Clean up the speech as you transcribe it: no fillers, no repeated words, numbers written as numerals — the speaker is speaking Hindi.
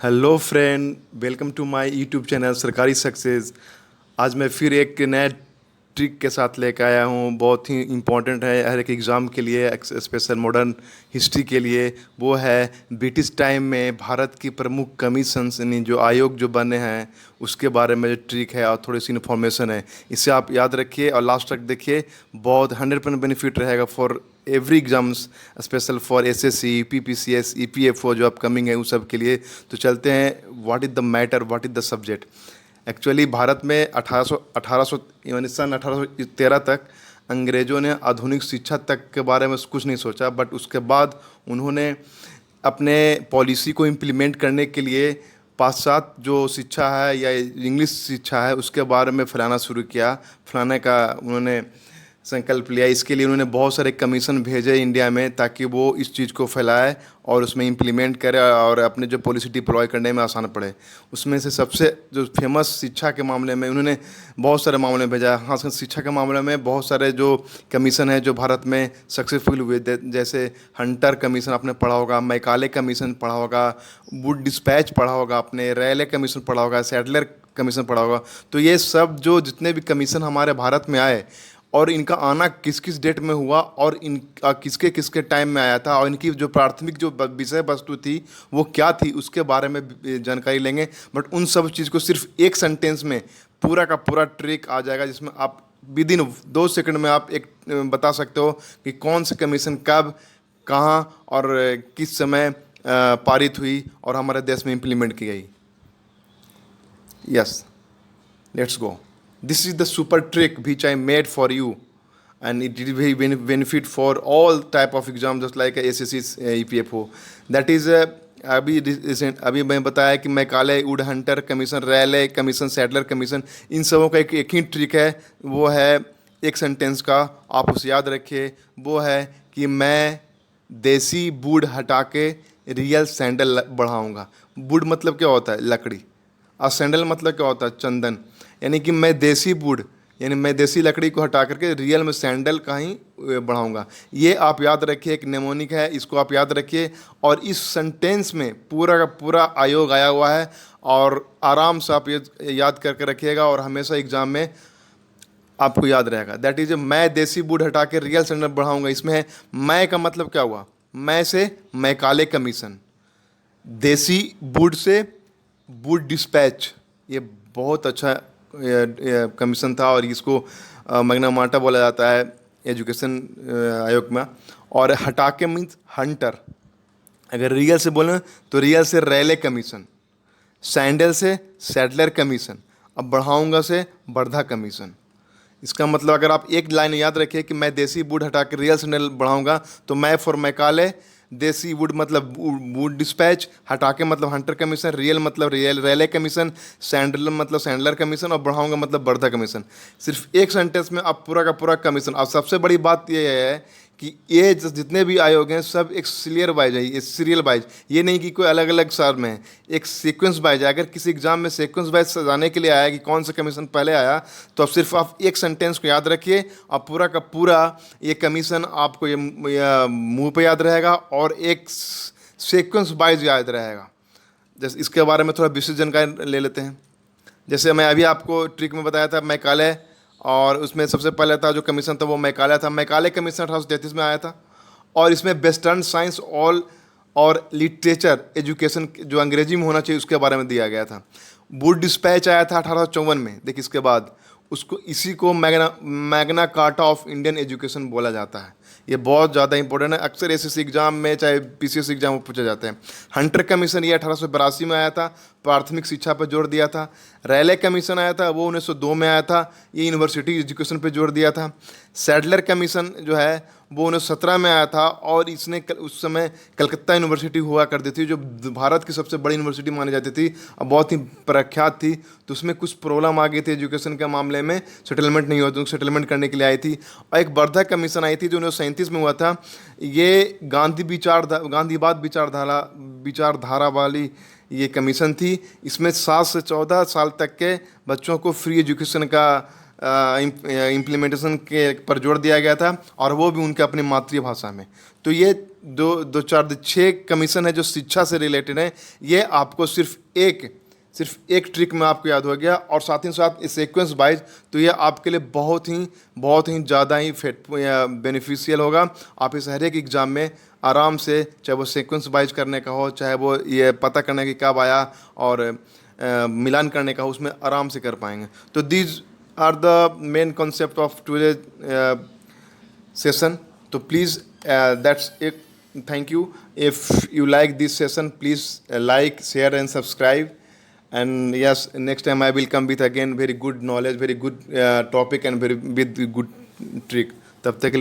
Hello friend, welcome to my YouTube channel Sarkari success. आज मैं फिर एक नया ट्रिक के साथ लेकर आया हूँ। बहुत ही इम्पोर्टेंट है हर एक एग्ज़ाम के लिए, स्पेशल मॉडर्न हिस्ट्री के लिए। वो है ब्रिटिश टाइम में भारत की प्रमुख कमीशंस यानी जो आयोग जो बने हैं उसके बारे में जो ट्रिक है और थोड़ी सी इन्फॉर्मेशन है। इसे आप याद रखिए और लास्ट तक देखिए। बहुत 100% बेनिफिट रहेगा for every exams, special for SSC, PPCS, EPFO जो अपकमिंग है उन सब के लिए। तो चलते हैं, what is the matter, what is the subject. Actually Bharat में 1800 यानी सन 1813 तक अंग्रेज़ों ने आधुनिक शिक्षा तक के बारे में कुछ नहीं सोचा, बट उसके बाद उन्होंने अपने पॉलिसी को इम्प्लीमेंट करने के लिए पाश्चात्य जो शिक्षा है या इंग्लिश शिक्षा है उसके बारे में फैलाना शुरू किया। फैलाने का उन्होंने संकल्प लिया। इसके लिए उन्होंने बहुत सारे कमीशन भेजे इंडिया में ताकि वो इस चीज़ को फैलाए और उसमें इम्प्लीमेंट करे और अपने जो पॉलिसी डिप्लॉय करने में आसान पड़े। उसमें से सबसे जो फेमस शिक्षा के मामले में उन्होंने बहुत सारे मामले में भेजा। हाँ, शिक्षा के मामले में बहुत सारे जो कमीशन है जो भारत में सक्सेसफुल हुए, जैसे हंटर कमीशन आपने पढ़ा होगा, मैकाले कमीशन पढ़ा होगा, वुड डिस्पैच पढ़ा होगा आपने, रेले कमीशन पढ़ा होगा, सैडलर कमीशन पढ़ा होगा। तो ये सब जो जितने भी कमीशन हमारे भारत में आए और इनका आना किस किस डेट में हुआ और इन किसके किसके टाइम में आया था और इनकी जो प्राथमिक जो विषय वस्तु थी वो क्या थी उसके बारे में जानकारी लेंगे। बट उन सब चीज़ को सिर्फ एक सेंटेंस में पूरा का पूरा ट्रिक आ जाएगा, जिसमें आप विद इन 2 सेकंड में आप एक बता सकते हो कि कौन सी कमीशन कब, कहाँ और किस समय पारित हुई और हमारे देश में इम्प्लीमेंट की गई। Yes, let's go. This is the super trick which I made for you, and it will be benefit for all type of exam just like SSC, EPFO. That is अभी मैं बताया कि Macaulay, Wood Hunter commission, Raleigh commission, Sadler commission, इन सबों का एक ही ट्रिक है। वो है एक सेंटेंस का, आप उसे याद रखिए। वो है कि मैं देसी वुड हटा के रियल सैंडल बढ़ाऊंगा। वुड मतलब क्या होता है? लकड़ी। और सैंडल मतलब क्या होता है? चंदन। यानी कि मैं देसी वुड यानी मैं देसी लकड़ी को हटा करके रियल में सैंडल का ही बढ़ाऊंगा। ये आप याद रखिए, एक नेमोनिक है, इसको आप याद रखिए। और इस सेंटेंस में पूरा का पूरा आयोग आया हुआ है और आराम से आप ये याद करके रखिएगा और हमेशा एग्जाम में आपको याद रहेगा। दैट इज मैं देसी वुड हटा के रियल सैंडल बढ़ाऊंगा। इसमें है मैं का मतलब क्या हुआ? मैं से मैकाले कमीशन, देसी वुड से वुड डिस्पैच, ये बहुत अच्छा कमीशन था और इसको मैग्ना मार्टा बोला जाता है एजुकेशन आयोग में। और हटा के मीन्स हंटर। अगर रियल से बोलें तो रियल से रेले कमीशन, सैंडल से सैडलर कमीशन, अब बढ़ाऊंगा से वर्धा कमीशन। इसका मतलब अगर आप एक लाइन याद रखिए कि मैं देसी वुड हटा के रियल सैंडल बढ़ाऊंगा, तो मैं फॉर मैकाले, देसी वुड मतलब वुड डिस्पैच, हटा के मतलब हंटर कमीशन, रियल मतलब रियल रेले कमीशन, सैंडलर मतलब सैंडलर कमीशन और बढ़ाऊंगा मतलब वर्धा कमीशन। सिर्फ एक सेंटेंस में आप पूरा का पूरा कमीशन। और सबसे बड़ी बात यह है कि ये जितने भी आयोग हैं सब एक सीरियल वाइज है, ये सीरियल वाइज। ये नहीं कि कोई अलग अलग साल में है, एक सीक्वेंस वाइज है। अगर किसी एग्जाम में सीक्वेंस वाइज सजाने के लिए आया कि कौन सा कमीशन पहले आया, तो अब सिर्फ आप एक सेंटेंस को याद रखिए और पूरा का पूरा ये कमीशन आपको ये मुंह पे याद रहेगा और एक सीक्वेंस वाइज याद रहेगा। जैसे इसके बारे में थोड़ा विशेष जानकारी ले लेते हैं। जैसे मैं अभी आपको ट्रिक में बताया था मैकाले, और उसमें सबसे पहले था जो कमीशन था वो मैकाले था। मैकाले कमीशन 1833 में आया था और इसमें वेस्टर्न साइंस ऑल और लिटरेचर एजुकेशन जो अंग्रेजी में होना चाहिए उसके बारे में दिया गया था। वुड डिस्पैच आया था 1854 में। देखिए इसके बाद उसको इसी को Magna carta of Indian education बोला जाता है। ये बहुत ज़्यादा इंपॉर्टेंट है, अक्सर एसएससी एग्जाम में चाहे पीसीएस एग्जाम में पूछे जाते हैं। हंटर कमीशन ये 1882 में आया था, प्राथमिक शिक्षा पर जोर दिया था। रेले कमीशन आया था वो 1902 में आया था, ये यूनिवर्सिटी एजुकेशन पर जोर दिया था। सैडलर कमीशन जो है वो 1917 में आया था और इसने उस समय कलकत्ता यूनिवर्सिटी हुआ करती थी जो भारत की सबसे बड़ी यूनिवर्सिटी मानी जाती थी और बहुत ही प्रख्यात थी। तो उसमें कुछ प्रॉब्लम आ गई थी एजुकेशन के मामले में, सेटलमेंट नहीं हुआ, तो सेटलमेंट करने के लिए आई थी। और एक वर्धा कमीशन आई थी जो 1937 में हुआ था। ये गांधीवाद विचारधारा वाली ये कमीशन थी। इसमें 7 से 14 साल तक के बच्चों को फ्री एजुकेशन का इम्प्लीमेंटेशन के पर जोर दिया गया था और वो भी उनके अपनी मातृभाषा में। तो ये दो चार 6 कमीशन है जो शिक्षा से रिलेटेड है, ये आपको सिर्फ एक ट्रिक में आपको याद हो गया, और साथ ही साथ सीक्वेंस वाइज तो ये आपके लिए बहुत ही ज़्यादा ही बेनिफिशियल होगा। आप इस हर एक एग्ज़ाम में आराम से, चाहे वो सीक्वेंस वाइज करने का हो, चाहे वो ये पता करने की कब आया और मिलान करने का हो, उसमें आराम से कर पाएंगे। तो these are the main concept of today session. So please, that's it. Thank you. If you like this session, please like, share, and subscribe. And yes, next time I will come with again very good knowledge, very good topic, and very with good trick. तब तक के लिए